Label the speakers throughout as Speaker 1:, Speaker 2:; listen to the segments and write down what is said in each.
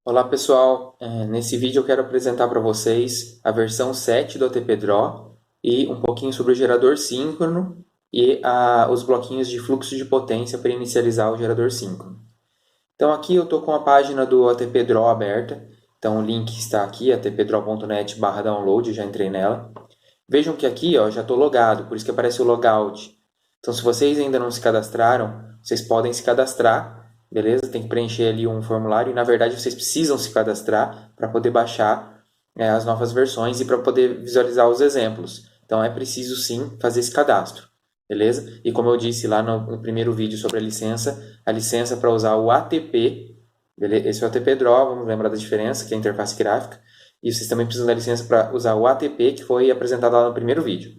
Speaker 1: Olá pessoal, nesse vídeo eu quero apresentar para vocês a versão 7 do ATP Draw e um pouquinho sobre o gerador síncrono e os bloquinhos de fluxo de potência para inicializar o gerador síncrono. Então aqui eu estou com a página do ATP Draw aberta, então o link está aqui, atpdraw.net/download, já entrei nela. Vejam que aqui ó, já estou logado, por isso que aparece o logout. Então se vocês ainda não se cadastraram, vocês podem se cadastrar, beleza? Tem que preencher ali um formulário e na verdade vocês precisam se cadastrar para poder baixar as novas versões e para poder visualizar os exemplos. Então é preciso sim fazer esse cadastro, beleza? E como eu disse lá no primeiro vídeo sobre a licença para usar o ATP, beleza? Esse é o ATP Draw, vamos lembrar da diferença, que é a interface gráfica. E vocês também precisam da licença para usar o ATP, que foi apresentado lá no primeiro vídeo.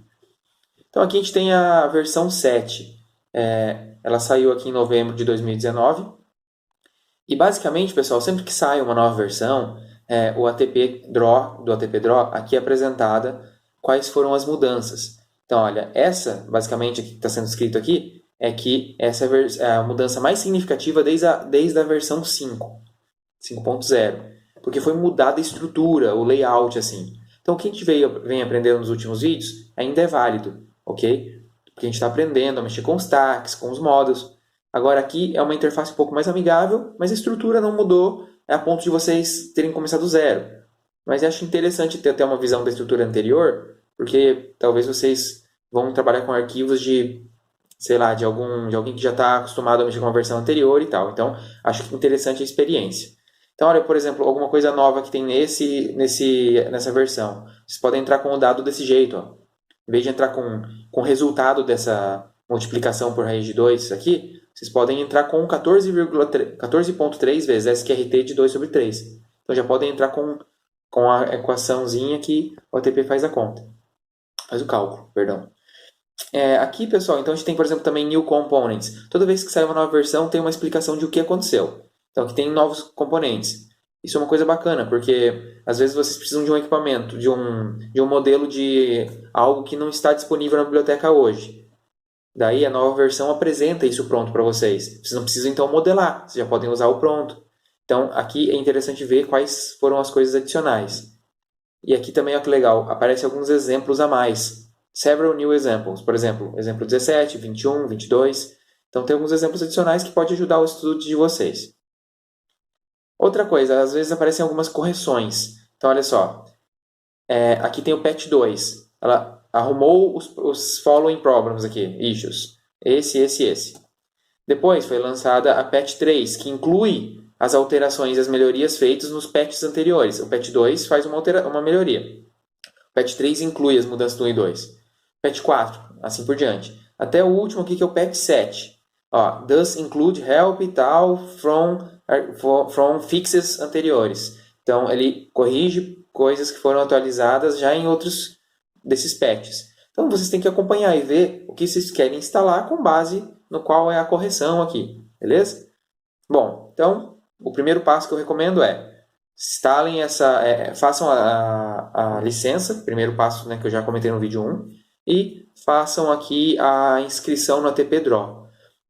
Speaker 1: Então aqui a gente tem a versão 7. Ela saiu aqui em novembro de 2019. E basicamente, pessoal, sempre que sai uma nova versão, o ATP Draw, do ATP Draw, aqui é apresentada quais foram as mudanças. Então, olha, essa, basicamente, que está sendo escrito aqui, é que essa é a mudança mais significativa desde a versão 5, 5.0, porque foi mudada a estrutura, o layout, assim. Então, o que a gente vem aprendendo nos últimos vídeos ainda é válido, ok? Porque a gente está aprendendo a mexer com os tags, com os modos. Agora aqui é uma interface um pouco mais amigável, mas a estrutura não mudou a ponto de vocês terem começado do zero. Mas eu acho interessante ter até uma visão da estrutura anterior, porque talvez vocês vão trabalhar com arquivos de, sei lá, de alguém que já está acostumado a mexer com a versão anterior e tal. Então, acho interessante a experiência. Então, olha, por exemplo, alguma coisa nova que tem nessa versão. Vocês podem entrar com o dado desse jeito, ó. Em vez de entrar com o resultado dessa multiplicação por raiz de 2 aqui, vocês podem entrar com 14,3 vezes SQRT de 2 sobre 3. Então já podem entrar com a equaçãozinha que o ATP faz a conta. Faz o cálculo, perdão. Aqui, pessoal, então a gente tem, por exemplo, também New Components. Toda vez que sai uma nova versão, tem uma explicação de o que aconteceu. Então aqui tem novos componentes. Isso é uma coisa bacana, porque às vezes vocês precisam de um equipamento, de um modelo de algo que não está disponível na biblioteca hoje. Daí a nova versão apresenta isso pronto para vocês. Vocês não precisam então modelar, vocês já podem usar o pronto. Então aqui é interessante ver quais foram as coisas adicionais. E aqui também, olha que legal, aparecem alguns exemplos a mais. Several new examples. Por exemplo, exemplo 17, 21, 22. Então tem alguns exemplos adicionais que podem ajudar o estudo de vocês. Outra coisa, às vezes aparecem algumas correções. Então olha só, aqui tem o patch 2. Ela arrumou os following problems aqui, issues. Esse. Depois foi lançada a patch 3, que inclui as alterações e as melhorias feitas nos patches anteriores. O patch 2 faz uma melhoria. O patch 3 inclui as mudanças do 1 e 2. Patch 4, assim por diante. Até o último aqui que é o patch 7. Ó, does include help e tal from fixes anteriores. Então ele corrige coisas que foram atualizadas já em outros desses patches. Então vocês têm que acompanhar e ver o que vocês querem instalar com base no qual é a correção aqui, beleza? Bom, então o primeiro passo que eu recomendo é instalem façam a licença, primeiro passo, né, que eu já comentei no vídeo 1, e façam aqui a inscrição no ATP Draw.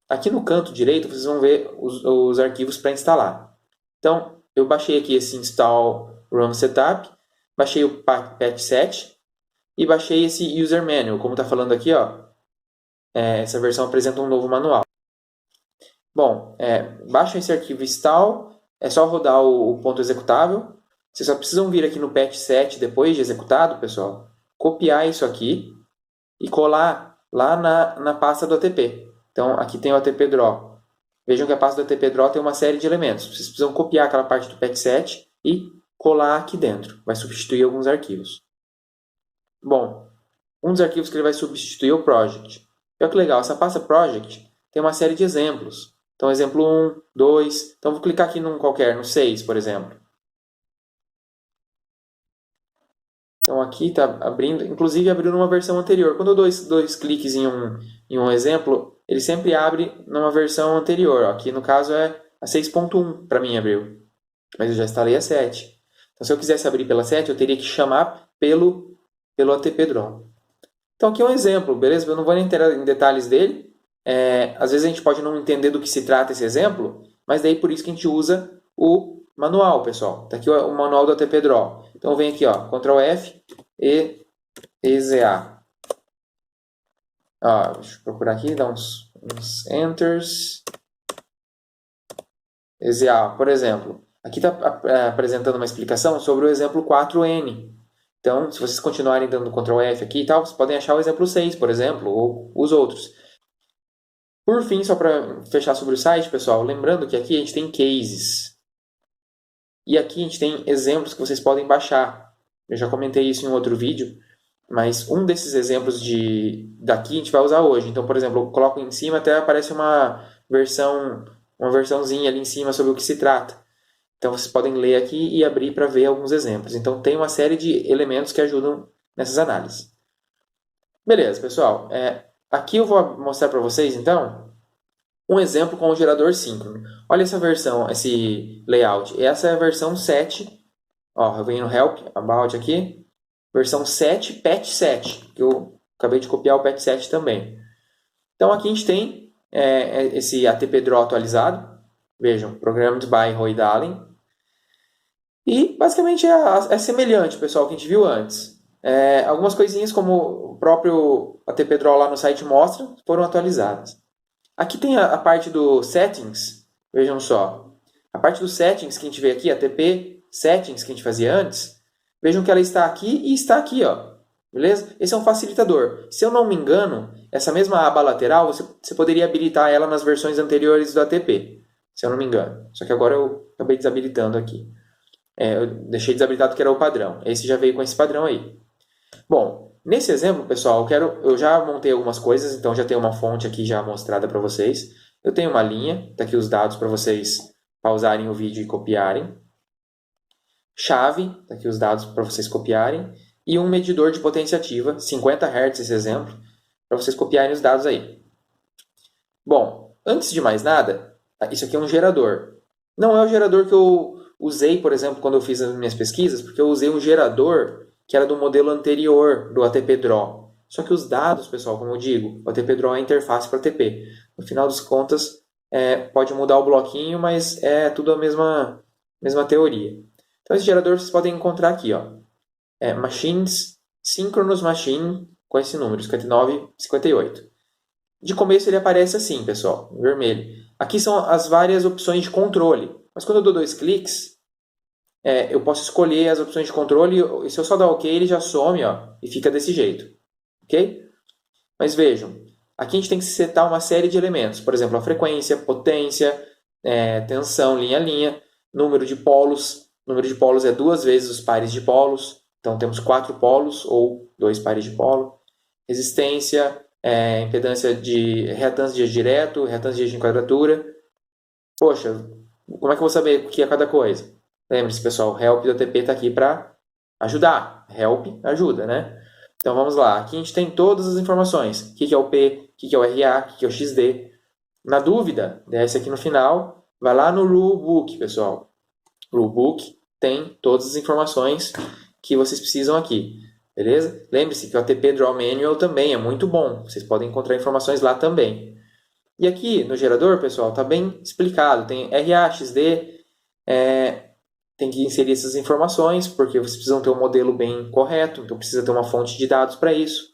Speaker 1: Aqui no canto direito vocês vão ver os arquivos para instalar. Então, eu baixei aqui esse install run setup, baixei o patch 7 e baixei esse user manual, como está falando aqui, ó. Essa versão apresenta um novo manual. Bom, baixa esse arquivo install, é só rodar o ponto executável. Vocês só precisam vir aqui no patch 7 depois de executado, pessoal, copiar isso aqui e colar lá na pasta do ATP. Então, aqui tem o ATP Draw. Vejam que a pasta do ATP Draw tem uma série de elementos. Vocês precisam copiar aquela parte do patch 7 e colar aqui dentro. Vai substituir alguns arquivos. Bom, um dos arquivos que ele vai substituir é o project. Olha que legal, essa pasta project tem uma série de exemplos. Então, exemplo 1, 2. Então, vou clicar aqui num qualquer, no 6, por exemplo. Então, aqui está abrindo, inclusive abriu numa versão anterior. Quando eu dou dois cliques em um exemplo, ele sempre abre numa versão anterior. Aqui, no caso, é a 6.1 para mim abriu. Mas eu já instalei a 7. Então, se eu quisesse abrir pela 7, eu teria que chamar pelo ATP Draw. Então, aqui é um exemplo, beleza? Eu não vou nem entrar em detalhes dele. Às vezes a gente pode não entender do que se trata esse exemplo, mas daí por isso que a gente usa o manual, pessoal. Está aqui o manual do ATP-Draw. Então vem aqui, ó, Ctrl F e EZA. Ó, deixa eu procurar aqui, dar uns enters. EZA, por exemplo. Aqui está apresentando uma explicação sobre o exemplo 4N. Então, se vocês continuarem dando Ctrl F aqui e tal, vocês podem achar o exemplo 6, por exemplo, ou os outros. Por fim, só para fechar sobre o site, pessoal, lembrando que aqui a gente tem cases. E aqui a gente tem exemplos que vocês podem baixar. Eu já comentei isso em um outro vídeo, mas um desses exemplos daqui a gente vai usar hoje. Então, por exemplo, eu coloco em cima, até aparece uma versãozinha ali em cima sobre o que se trata. Então, vocês podem ler aqui e abrir para ver alguns exemplos. Então, tem uma série de elementos que ajudam nessas análises. Beleza, pessoal. Aqui eu vou mostrar para vocês, então, um exemplo com o gerador síncrono. Olha essa versão, esse layout. Essa é a versão 7. Ó, eu venho no Help, About aqui. Versão 7, Patch 7. Que eu acabei de copiar o Patch 7 também. Então, aqui a gente tem esse ATP Draw atualizado. Vejam, Programmed by Roy Dahlen. E basicamente é semelhante, pessoal, que a gente viu antes. Algumas coisinhas como o próprio ATP Draw lá no site mostra foram atualizadas. Aqui tem a parte do Settings, vejam só. A parte do Settings que a gente vê aqui, ATP Settings que a gente fazia antes, vejam que ela está aqui e está aqui, ó. Beleza? Esse é um facilitador. Se eu não me engano, essa mesma aba lateral, você poderia habilitar ela nas versões anteriores do ATP. Se eu não me engano. Só que agora eu acabei desabilitando aqui. Eu deixei desabilitado que era o padrão. Esse já veio com esse padrão aí. Bom, nesse exemplo, pessoal, eu já montei algumas coisas, então já tenho uma fonte aqui já mostrada para vocês. Eu tenho uma linha, está aqui os dados para vocês pausarem o vídeo e copiarem. Chave, está aqui os dados para vocês copiarem. E um medidor de potência ativa, 50 Hz esse exemplo, para vocês copiarem os dados aí. Bom, antes de mais nada, isso aqui é um gerador. Não é o gerador que eu usei, por exemplo, quando eu fiz as minhas pesquisas, porque eu usei um gerador que era do modelo anterior do ATP Draw. Só que os dados, pessoal, como eu digo, o ATP Draw é a interface para o ATP. No final das contas, pode mudar o bloquinho, mas é tudo a mesma teoria. Então, esse gerador vocês podem encontrar aqui, ó. Machines, Synchronous Machine, com esse número, 59, 58. De começo ele aparece assim, pessoal, em vermelho. Aqui são as várias opções de controle. Mas quando eu dou 2 cliques, eu posso escolher as opções de controle e se eu só dar OK, ele já some, ó, e fica desse jeito. Ok? Mas vejam, aqui a gente tem que setar uma série de elementos. Por exemplo, a frequência, potência, tensão, linha a linha, número de polos. O número de polos é 2 vezes os pares de polos. Então temos 4 polos ou 2 pares de polo. Resistência, impedância de reatância de direto, reatância de quadratura. Poxa, como é que eu vou saber o que é cada coisa? Lembre-se, pessoal, Help do ATP está aqui para ajudar. Help ajuda, né? Então vamos lá. Aqui a gente tem todas as informações. O que é o P, o que é o RA, o que é o XD. Na dúvida, desce aqui no final, vai lá no Rulebook, pessoal. Rulebook tem todas as informações que vocês precisam aqui. Beleza? Lembre-se que o ATP Draw Manual também é muito bom. Vocês podem encontrar informações lá também. E aqui no gerador, pessoal, está bem explicado. Tem RA, XD, tem que inserir essas informações, porque vocês precisam ter um modelo bem correto, então precisa ter uma fonte de dados para isso.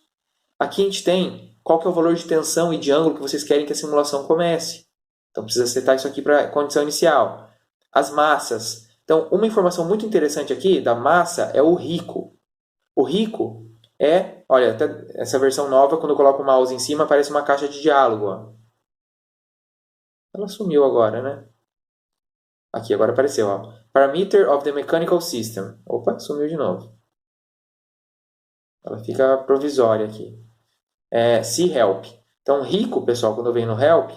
Speaker 1: Aqui a gente tem qual que é o valor de tensão e de ângulo que vocês querem que a simulação comece. Então precisa setar isso aqui para a condição inicial. As massas. Então, uma informação muito interessante aqui da massa é o rico. O rico olha, até essa versão nova, quando eu coloco o mouse em cima, aparece uma caixa de diálogo. Ó. Ela sumiu agora, né? Aqui, agora apareceu. Ó. Parameter of the Mechanical System. Opa, sumiu de novo. Ela fica provisória aqui. See Help. Então, rico, pessoal, quando eu venho no Help,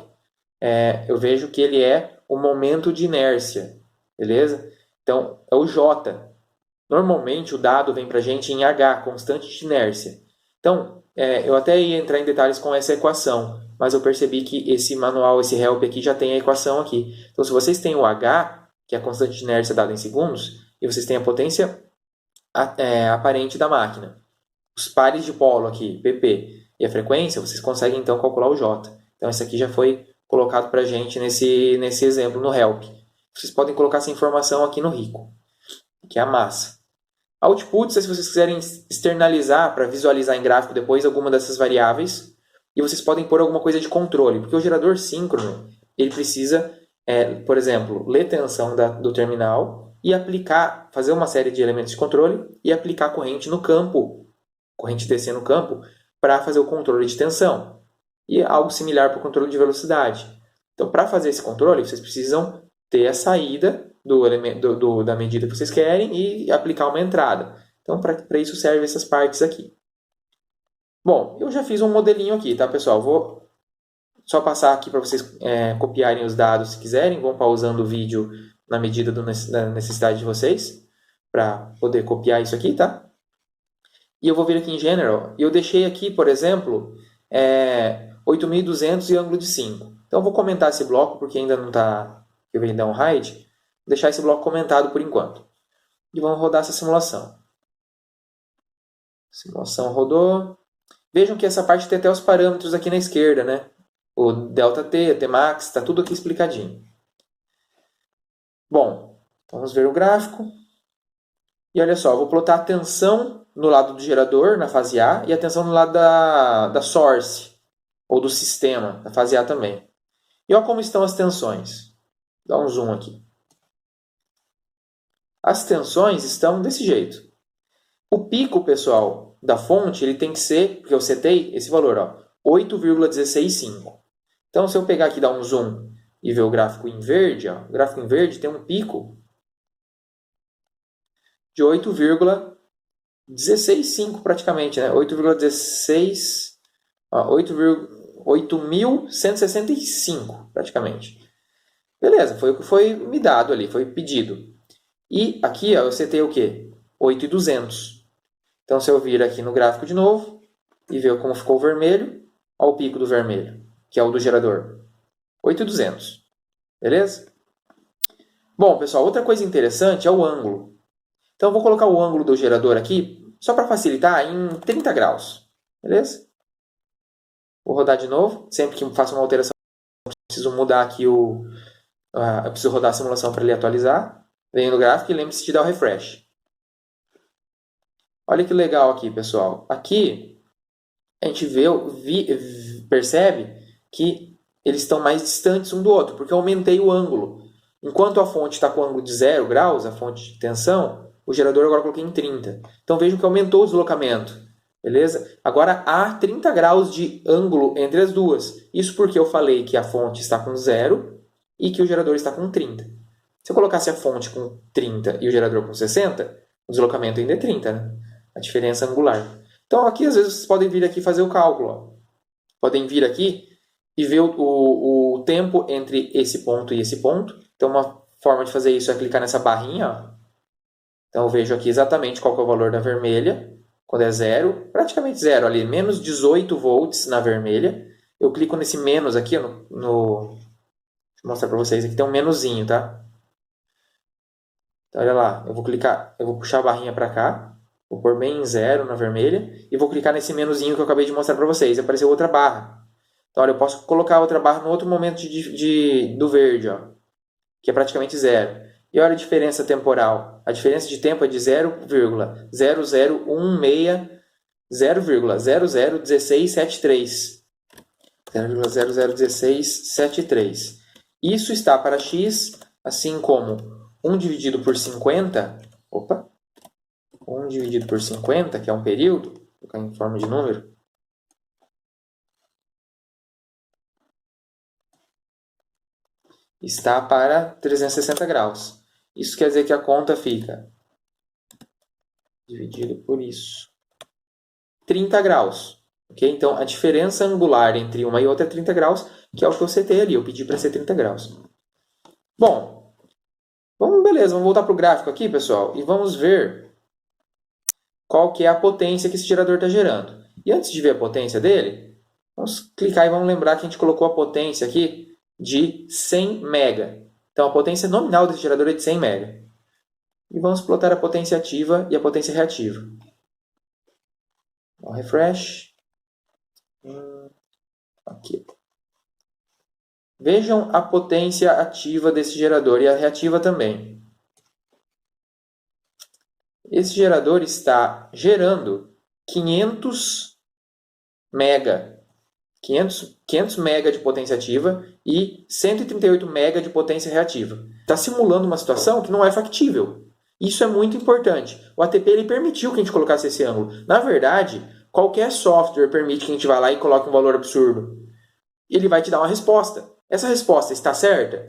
Speaker 1: eu vejo que ele é o momento de inércia. Beleza? Então, é o J. Normalmente, o dado vem para a gente em H, constante de inércia. Então, eu até ia entrar em detalhes com essa equação, mas eu percebi que esse manual, esse help aqui, já tem a equação aqui. Então, se vocês têm o H, que é a constante de inércia dada em segundos, e vocês têm a potência aparente da máquina, os pares de polo aqui, PP, e a frequência, vocês conseguem então calcular o J. Então, esse aqui já foi colocado para a gente nesse exemplo no help. vocês podem colocar essa informação aqui no rico, que é a massa. Outputs é se vocês quiserem externalizar para visualizar em gráfico depois alguma dessas variáveis. E vocês podem pôr alguma coisa de controle, porque o gerador síncrono ele precisa, por exemplo, ler tensão do terminal e aplicar, fazer uma série de elementos de controle e aplicar corrente no campo, corrente DC no campo, para fazer o controle de tensão. E algo similar para o controle de velocidade. Então, para fazer esse controle, vocês precisam ter a saída da medida que vocês querem e aplicar uma entrada. Então, para isso servem essas partes aqui. Bom, eu já fiz um modelinho aqui, tá, pessoal? Vou só passar aqui para vocês copiarem os dados se quiserem. Vão pausando o vídeo na medida da necessidade de vocês, para poder copiar isso aqui, tá? E eu vou vir aqui em General, e eu deixei aqui, por exemplo, 8.200 e ângulo de 5. Então, eu vou comentar esse bloco, porque ainda não está... Eu venho dar um hide. Vou deixar esse bloco comentado por enquanto. E vamos rodar essa simulação. Simulação rodou. Vejam que essa parte tem até os parâmetros aqui na esquerda, né? O ΔT, Tmax, está tudo aqui explicadinho. Bom, vamos ver o gráfico. E olha só, eu vou plotar a tensão no lado do gerador, na fase A, e a tensão no lado da source, ou do sistema, na fase A também. E olha como estão as tensões. Dá um zoom aqui. As tensões estão desse jeito. O pico, pessoal, da fonte, ele tem que ser, porque eu setei esse valor, 8,165. Então, se eu pegar aqui e dar um zoom e ver o gráfico em verde, o gráfico em verde tem um pico de 8,165 praticamente, né? 8.165 praticamente. Beleza, foi o que foi me dado ali, foi pedido. E aqui eu setei o quê? 8.200. Então, se eu vir aqui no gráfico de novo e ver como ficou o vermelho, olha o pico do vermelho, que é o do gerador. 8.200. Beleza? Bom, pessoal, outra coisa interessante é o ângulo. Então, eu vou colocar o ângulo do gerador aqui, só para facilitar, em 30 graus. Beleza? Vou rodar de novo. Sempre que faço uma alteração, eu preciso mudar aqui eu preciso rodar a simulação para ele atualizar. Venho no gráfico e lembre-se de dar o refresh. Olha que legal aqui, pessoal. Aqui a gente percebe que eles estão mais distantes um do outro, porque eu aumentei o ângulo. Enquanto a fonte está com o ângulo de 0 graus, a fonte de tensão, o gerador agora eu coloquei em 30. Então vejam que aumentou o deslocamento. Beleza? Agora há 30 graus de ângulo entre as duas. Isso porque eu falei que a fonte está com 0 e que o gerador está com 30. Se eu colocasse a fonte com 30 e o gerador com 60, o deslocamento ainda é 30, né? A diferença angular. Então aqui às vezes vocês podem vir aqui fazer o cálculo. Podem vir aqui e ver o tempo entre esse ponto e esse ponto. Então uma forma de fazer isso é clicar nessa barrinha. Então eu vejo aqui exatamente qual que é o valor da vermelha. Quando é 0, praticamente 0 ali, menos 18 volts na vermelha. Eu clico nesse menos aqui, deixa eu mostrar para vocês, aqui tem um menuzinho, tá? Então, olha lá, eu vou puxar a barrinha para cá, vou pôr bem em 0 na vermelha, e vou clicar nesse menuzinho que eu acabei de mostrar para vocês, e apareceu outra barra. Então, olha, eu posso colocar outra barra no outro momento do verde, que é praticamente 0. E olha a diferença temporal. A diferença de tempo é de 0,001673. 0,001673. Isso está para x, assim como 1 dividido por 50, 1 dividido por 50, que é um período, vou colocar em forma de número, está para 360 graus. Isso quer dizer que a conta fica dividido por isso. 30 graus. Okay? Então, a diferença angular entre uma e outra é 30 graus, que é o que eu setei ali. Eu pedi para ser 30 graus. Bom, beleza, vamos voltar para o gráfico aqui, pessoal, e vamos ver qual que é a potência que esse gerador está gerando. E antes de ver a potência dele, vamos clicar e vamos lembrar que a gente colocou a potência aqui de 100 mega. Então, a potência nominal desse gerador é de 100 mega. E vamos plotar a potência ativa e a potência reativa. Vamos refresh. Aqui. Vejam a potência ativa desse gerador e a reativa também. Esse gerador está gerando 500 mega, 500 mega de potência ativa e 138 mega de potência reativa. Está simulando uma situação que não é factível. Isso é muito importante. O ATP ele permitiu que a gente colocasse esse ângulo. Na verdade, qualquer software permite que a gente vá lá e coloque um valor absurdo. Ele vai te dar uma resposta. Essa resposta está certa?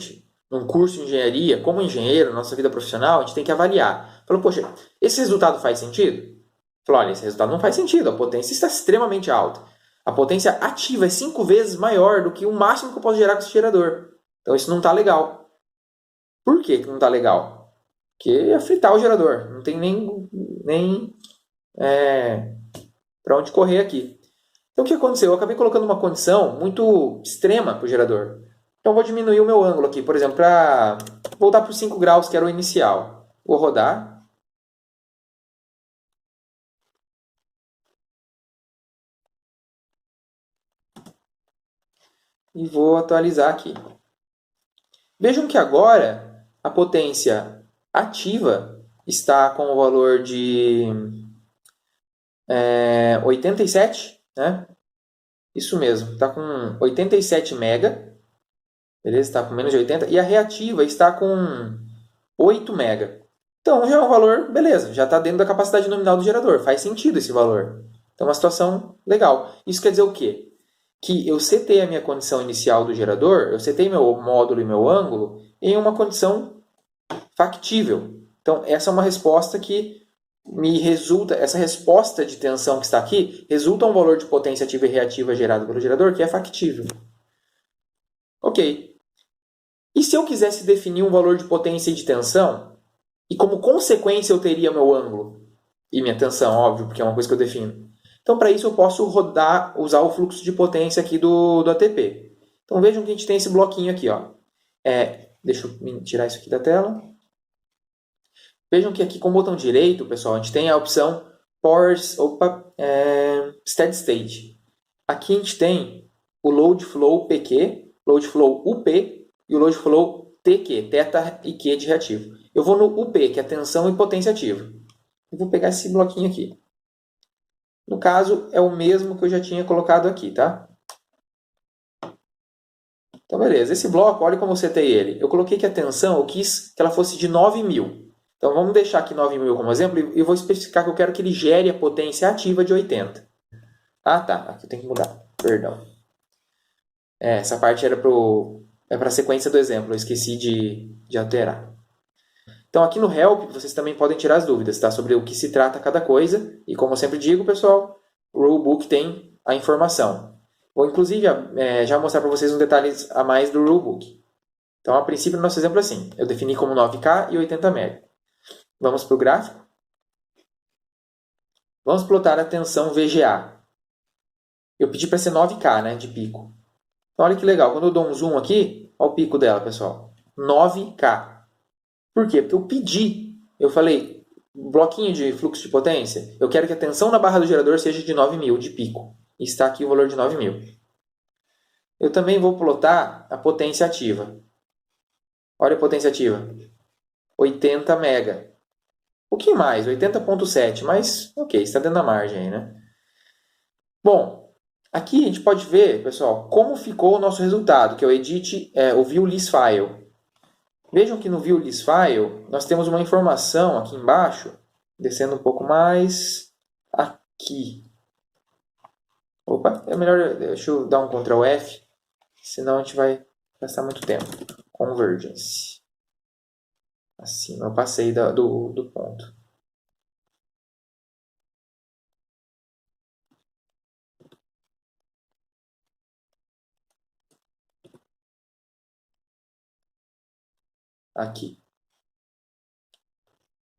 Speaker 1: Num curso de engenharia, como engenheiro, na nossa vida profissional, a gente tem que avaliar. Falou, poxa, esse resultado faz sentido? Falou, olha, esse resultado não faz sentido, a potência está extremamente alta. A potência ativa é 5 vezes maior do que o máximo que eu posso gerar com esse gerador. Então isso não está legal. Por que não está legal? Porque ia fritar o gerador. Não tem nem para onde correr aqui. Então o que aconteceu? Eu acabei colocando uma condição muito extrema para o gerador. Então eu vou diminuir o meu ângulo aqui, por exemplo, para voltar para os 5 graus, que era o inicial. Vou rodar. E vou atualizar aqui. Vejam que agora a potência ativa está com o valor de 87, né? Isso mesmo, está com 87 mega, beleza? Está com menos de 80, e a reativa está com 8 mega. Então já é um valor, beleza, já está dentro da capacidade nominal do gerador, faz sentido esse valor. Então é uma situação legal. Isso quer dizer o quê? Que eu setei a minha condição inicial do gerador, eu setei meu módulo e meu ângulo em uma condição factível. Então, essa é uma resposta que me resulta, essa resposta de tensão que está aqui, resulta um valor de potência ativa e reativa gerado pelo gerador que é factível. Ok. E se eu quisesse definir um valor de potência e de tensão, e como consequência eu teria meu ângulo e minha tensão, óbvio, porque é uma coisa que eu defino. Então, para isso, eu posso usar o fluxo de potência aqui do ATP. Então, vejam que a gente tem esse bloquinho aqui. Ó. Deixa eu tirar isso aqui da tela. Vejam que aqui com o botão direito, pessoal, a gente tem a opção Steady State. Aqui a gente tem o Load Flow PQ, Load Flow UP e o Load Flow TQ, teta e Q de reativo. Eu vou no UP, que é tensão e potência ativa. Eu vou pegar esse bloquinho aqui. No caso, é o mesmo que eu já tinha colocado aqui, tá? Então, beleza. Esse bloco, olha como eu setei ele. Eu coloquei que a tensão, eu quis que ela fosse de 9.000. Então, vamos deixar aqui 9.000 como exemplo e eu vou especificar que eu quero que ele gere a potência ativa de 80. Ah, tá. Aqui eu tenho que mudar. Perdão. Essa parte era para a sequência do exemplo. Eu esqueci de alterar. Então, aqui no Help, vocês também podem tirar as dúvidas, tá? Sobre o que se trata cada coisa. E como eu sempre digo, pessoal, o Rulebook tem a informação. Vou, inclusive, já mostrar para vocês uns detalhes a mais do Rulebook. Então, a princípio, o nosso exemplo é assim. Eu defini como 9K e 80 MB. Vamos para o gráfico. Vamos plotar a tensão VGA. Eu pedi para ser 9K, né, de pico. Então, olha que legal. Quando eu dou um zoom aqui, olha o pico dela, pessoal. 9K. Por quê? Porque eu pedi, eu falei, bloquinho de fluxo de potência, eu quero que a tensão na barra do gerador seja de 9.000 de pico. E está aqui o valor de 9.000. Eu também vou plotar a potência ativa. Olha a potência ativa. 80 mega. Um pouquinho mais, 80.7, mas ok, está dentro da margem aí, né? Bom, aqui a gente pode ver, pessoal, como ficou o nosso resultado, que é o edit, o view list file. Vejam que no View List File, nós temos uma informação aqui embaixo, descendo um pouco mais aqui. Opa, é melhor, deixa eu dar um Ctrl F, senão a gente vai gastar muito tempo. Convergence. Assim, eu passei do ponto. Aqui.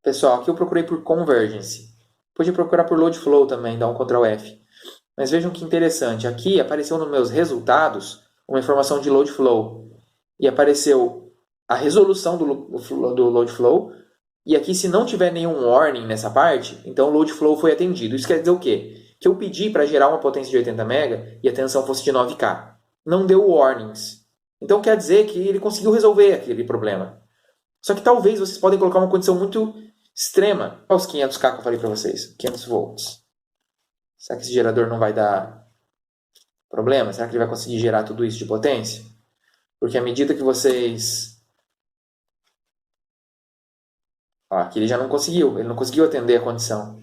Speaker 1: Pessoal, aqui eu procurei por Convergence. Podia procurar por Load Flow também, dar um Ctrl F. Mas vejam que interessante. Aqui apareceu nos meus resultados uma informação de Load Flow. E apareceu a resolução do Load Flow. E aqui, se não tiver nenhum warning nessa parte, então o Load Flow foi atendido. Isso quer dizer o quê? Que eu pedi para gerar uma potência de 80 MB e a tensão fosse de 9K. Não deu warnings. Então quer dizer que ele conseguiu resolver aquele problema. Só que talvez vocês podem colocar uma condição muito extrema. Olha os 500K que eu falei para vocês, 500 volts. Será que esse gerador não vai dar problema? Será que ele vai conseguir gerar tudo isso de potência? Porque à medida que vocês... Ó, aqui ele já não conseguiu, ele não conseguiu atender a condição.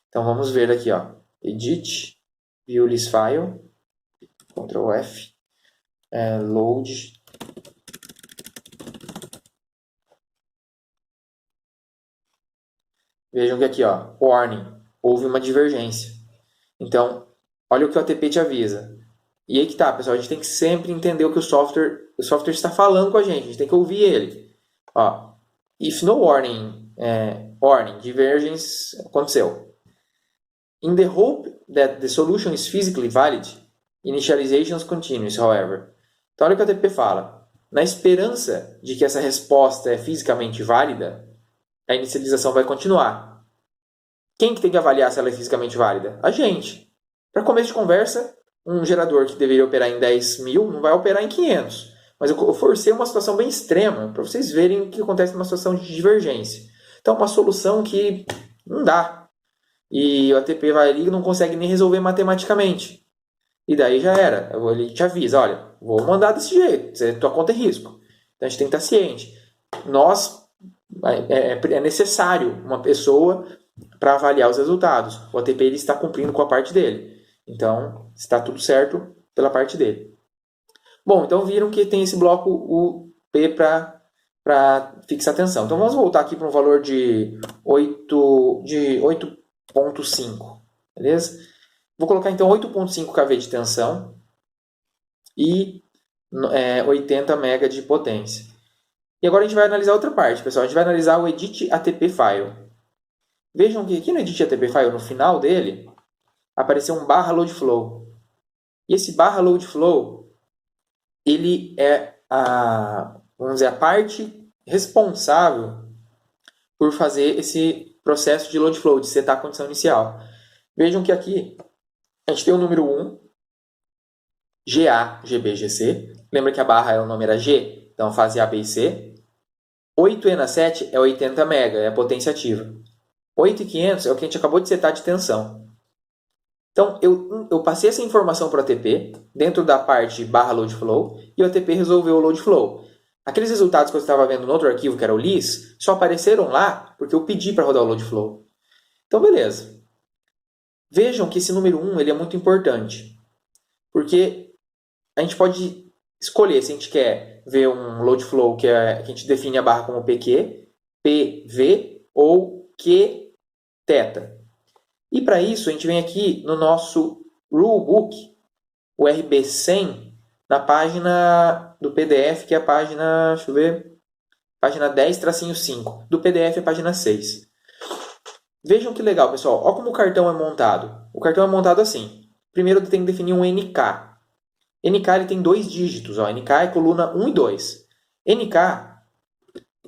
Speaker 1: Então vamos ver aqui, ó. Edit, View List File, Ctrl F, Load. Vejam que aqui, ó, Warning, houve uma divergência. Então, olha o que o ATP te avisa. E aí que tá, pessoal, a gente tem que sempre entender o que o software está falando com a gente tem que ouvir ele. Ó, if no warning, warning, divergence, aconteceu. In the hope that the solution is physically valid, initialization continues, however. Então, olha o que o ATP fala. Na esperança de que essa resposta é fisicamente válida, a inicialização vai continuar. Quem que tem que avaliar se ela é fisicamente válida? A gente. Para começo de conversa, um gerador que deveria operar em 10.000 não vai operar em 500. Mas eu forcei uma situação bem extrema para vocês verem o que acontece numa situação de divergência. Então, uma solução que não dá. E o ATP vai ali e não consegue nem resolver matematicamente. E daí já era. Ele te avisa, olha, vou mandar desse jeito, tua conta é risco. Então a gente tem que estar ciente. É necessário uma pessoa para avaliar os resultados. O ATP ele está cumprindo com a parte dele. Então, está tudo certo pela parte dele. Bom, então viram que tem esse bloco UP para fixar tensão. Então vamos voltar aqui para um valor de 8.5, beleza? Vou colocar então 8.5 kV de tensão e 80 MB de potência. E agora a gente vai analisar outra parte, pessoal. A gente vai analisar o Edit ATP File. Vejam que aqui no Edit ATP File, no final dele, apareceu um /load flow. E esse /load flow, ele é vamos dizer, a parte responsável por fazer esse processo de load flow, de setar a condição inicial. Vejam que aqui a gente tem o número 1, GA, GB, GC. Lembra que a barra, o nome era G? Então, fase A, B e C. 8E na 7 é 80 MB, é a potência ativa. 8.500 é o que a gente acabou de setar de tensão. Então, eu passei essa informação para o ATP, dentro da parte /load flow, e o ATP resolveu o load flow. Aqueles resultados que eu estava vendo no outro arquivo, que era o LIS, só apareceram lá porque eu pedi para rodar o load flow. Então, beleza. Vejam que esse número 1 ele é muito importante, porque a gente pode escolher se a gente quer ver um load flow que a gente define a barra como PQ, PV ou Qθ. E para isso, a gente vem aqui no nosso rulebook, o RB100, na página do PDF, que é a página, deixa eu ver, página 10-5. Do PDF é a página 6. Vejam que legal, pessoal. Olha como o cartão é montado. O cartão é montado assim. Primeiro tem que definir um NK. NK ele tem 2 dígitos. Ó. NK é coluna 1 e 2. NK,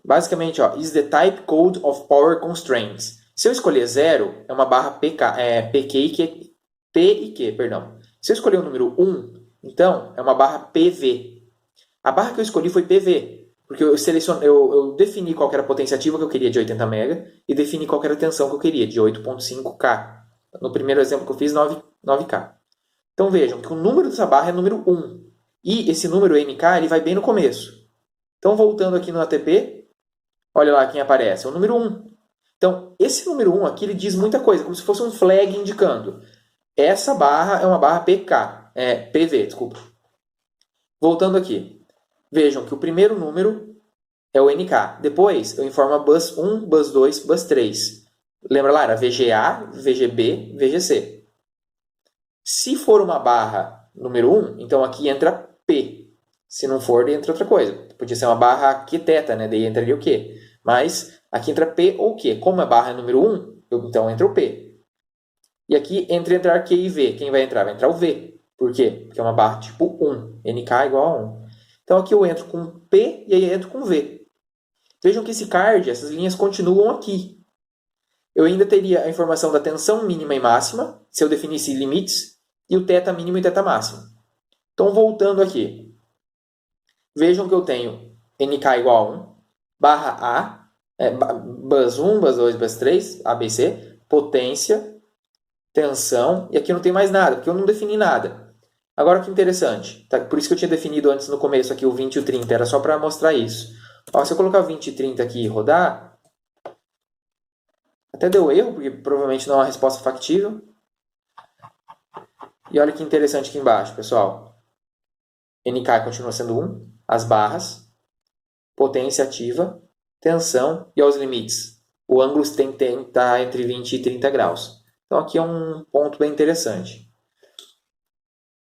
Speaker 1: basicamente, is the type code of power constraints. Se eu escolher 0, é uma barra PQ e Q, P e Q, perdão. Se eu escolher o número 1, então é uma barra PV. A barra que eu escolhi foi PV, porque eu defini qual era a potência ativa que eu queria de 80 MB e defini qual era a tensão que eu queria de 8.5 K. No primeiro exemplo que eu fiz, 9K. Então vejam que o número dessa barra é o número 1. E esse número NK ele vai bem no começo. Então voltando aqui no ATP, olha lá quem aparece, é o número 1. Então, esse número 1 aqui, ele diz muita coisa, como se fosse um flag indicando. Essa barra é uma barra PV, desculpa. Voltando aqui. Vejam que o primeiro número é o NK. Depois, eu informo a bus 1, bus 2, bus 3. Lembra lá? Era VGA, VGB, VGC. Se for uma barra número 1, então aqui entra P. Se não for, entra outra coisa. Podia ser uma barra Qθ, né? Daí entraria o Q. Mas aqui entra P ou Q. Como a barra é número 1, então entra o P. E aqui entre entrar Q e V. Quem vai entrar? Vai entrar o V. Por quê? Porque é uma barra tipo 1. NK igual a 1. Então aqui eu entro com P e aí eu entro com V. Vejam que esse card, essas linhas continuam aqui. Eu ainda teria a informação da tensão mínima e máxima, se eu definisse limites, e o θ mínimo e θ máximo. Então voltando aqui. Vejam que eu tenho nk igual a 1, barra A, bus 1, bus 2, bus 3, ABC, potência, tensão, e aqui não tem mais nada, porque eu não defini nada. Agora que interessante, tá? Por isso que eu tinha definido antes no começo aqui o 20 e o 30, era só para mostrar isso. Ó, se eu colocar 20 e 30 aqui e rodar, até deu erro, porque provavelmente não é uma resposta factível. E olha que interessante aqui embaixo, pessoal. NK continua sendo 1, as barras, potência ativa, tensão e aos limites. O ângulo tem que estar entre 20 e 30 graus. Então aqui é um ponto bem interessante.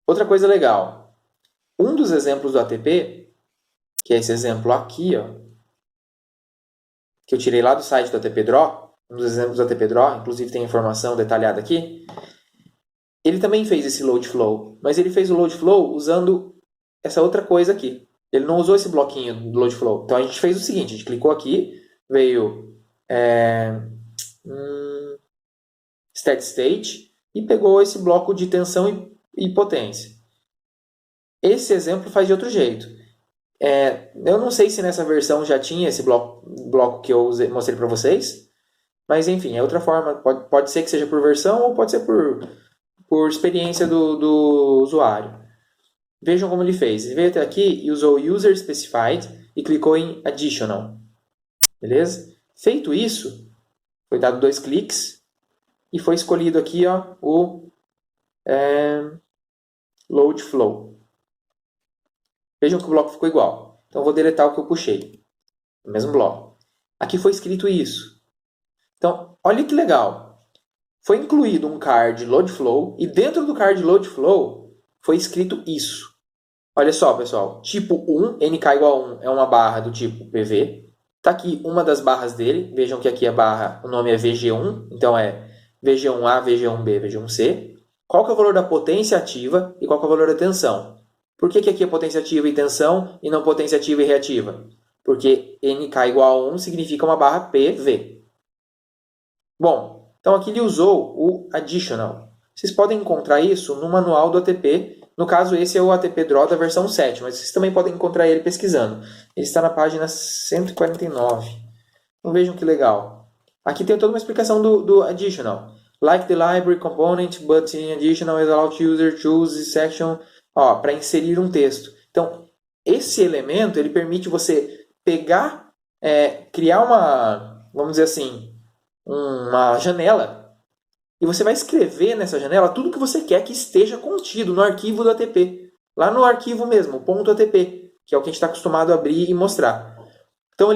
Speaker 1: Outra coisa legal. Um dos exemplos do ATP, que é esse exemplo aqui, ó, que eu tirei lá do site do ATP Draw, um dos exemplos do ATP Draw, inclusive tem informação detalhada aqui, ele também fez esse load flow, mas ele fez o load flow usando essa outra coisa aqui. Ele não usou esse bloquinho do load flow. Então a gente fez o seguinte, a gente clicou aqui, veio steady state e pegou esse bloco de tensão e potência. Esse exemplo faz de outro jeito. Eu não sei se nessa versão já tinha esse bloco que eu mostrei para vocês, mas enfim, é outra forma. Pode ser que seja por versão ou pode ser por experiência do usuário. Vejam como ele fez. Ele veio até aqui e usou User Specified e clicou em Additional. Beleza? Feito isso, foi dado 2 cliques e foi escolhido aqui ó, o Load Flow. Vejam que o bloco ficou igual. Então, eu vou deletar o que eu puxei. O mesmo bloco. Aqui foi escrito isso. Então, olha que legal. Foi incluído um card Load Flow e dentro do card Load Flow foi escrito isso. Olha só, pessoal. Tipo 1, NK igual a 1 é uma barra do tipo PV. Está aqui uma das barras dele. Vejam que aqui a barra, o nome é VG1. Então, é VG1A, VG1B, VG1C. Qual que é o valor da potência ativa e qual que é o valor da tensão? Por que aqui é potência ativa e tensão e não potência ativa e reativa? Porque NK igual a 1 significa uma barra PV. Bom, então aqui ele usou o additional. Vocês podem encontrar isso no manual do ATP. No caso, esse é o ATP Draw da versão 7, mas vocês também podem encontrar ele pesquisando. Ele está na página 149. Então vejam que legal. Aqui tem toda uma explicação do additional. Like the library component, but in additional is allowed to user choose section para inserir um texto. Então, esse elemento ele permite você pegar, criar vamos dizer assim, uma janela. E você vai escrever nessa janela tudo que você quer que esteja contido no arquivo do ATP. Lá no arquivo mesmo, .atp, que é o que a gente está acostumado a abrir e mostrar. Então,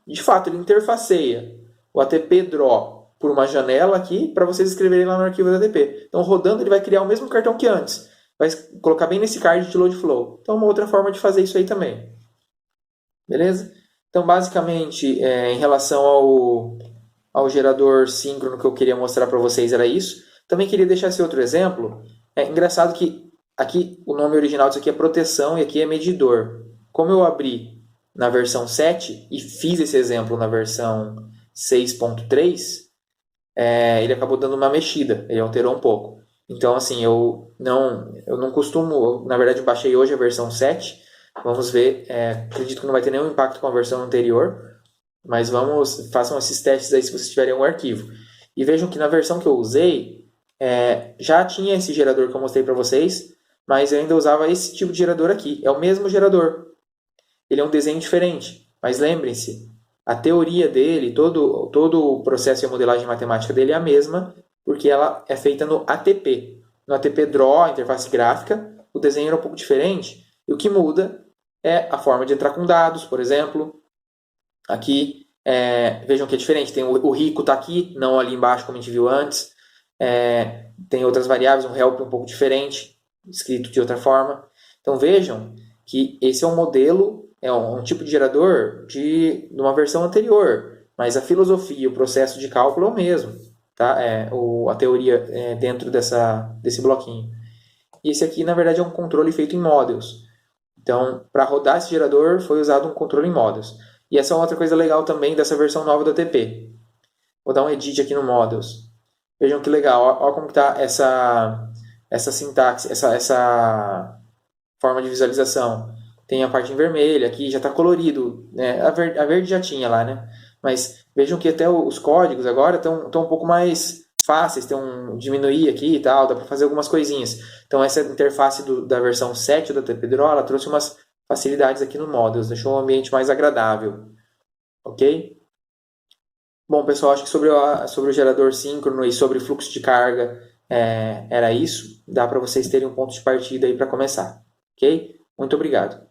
Speaker 1: de fato, ele interfaceia o ATP Draw por uma janela aqui para vocês escreverem lá no arquivo do ATP. Então, rodando, ele vai criar o mesmo cartão que antes. Vai colocar bem nesse card de load flow. Então, uma outra forma de fazer isso aí também. Beleza? Então, basicamente, em relação ao gerador síncrono que eu queria mostrar para vocês era isso. Também queria deixar esse outro exemplo. É engraçado que aqui o nome original disso aqui é proteção e aqui é medidor. Como eu abri na versão 7 e fiz esse exemplo na versão 6.3, ele acabou dando uma mexida, ele alterou um pouco. Então, assim, eu não costumo... Na verdade, eu baixei hoje a versão 7. Vamos ver. Acredito que não vai ter nenhum impacto com a versão anterior. Mas façam esses testes aí se vocês tiverem um arquivo. E vejam que na versão que eu usei, já tinha esse gerador que eu mostrei para vocês. Mas eu ainda usava esse tipo de gerador aqui. É o mesmo gerador. Ele é um desenho diferente. Mas lembrem-se, a teoria dele, todo o processo e a modelagem matemática dele é a mesma, porque ela é feita no ATP. No ATP Draw, a interface gráfica, o desenho era um pouco diferente. E o que muda é a forma de entrar com dados, por exemplo. Aqui, vejam que é diferente. Tem o rico está aqui, não ali embaixo como a gente viu antes. Tem outras variáveis, um help um pouco diferente, escrito de outra forma. Então vejam que esse é um modelo, é um tipo de gerador de uma versão anterior. Mas a filosofia e o processo de cálculo é o mesmo. Tá? A teoria dentro desse bloquinho. E esse aqui, na verdade, é um controle feito em models. Então, para rodar esse gerador, foi usado um controle em models. E essa é outra coisa legal também dessa versão nova do ATP. Vou dar um edit aqui no models. Vejam que legal. Olha como está essa sintaxe, essa forma de visualização. tem a parte em vermelho, aqui já está colorido, né? A verde já tinha lá, né? Mas vejam que até os códigos agora estão um pouco mais fáceis, tem diminuir aqui e tal, dá para fazer algumas coisinhas. Então essa interface da versão 7 da TPDRO, ela trouxe umas facilidades aqui no Models, deixou o ambiente mais agradável, ok? Bom, pessoal, acho que sobre o gerador síncrono e sobre fluxo de carga era isso. Dá para vocês terem um ponto de partida aí para começar, ok? Muito obrigado.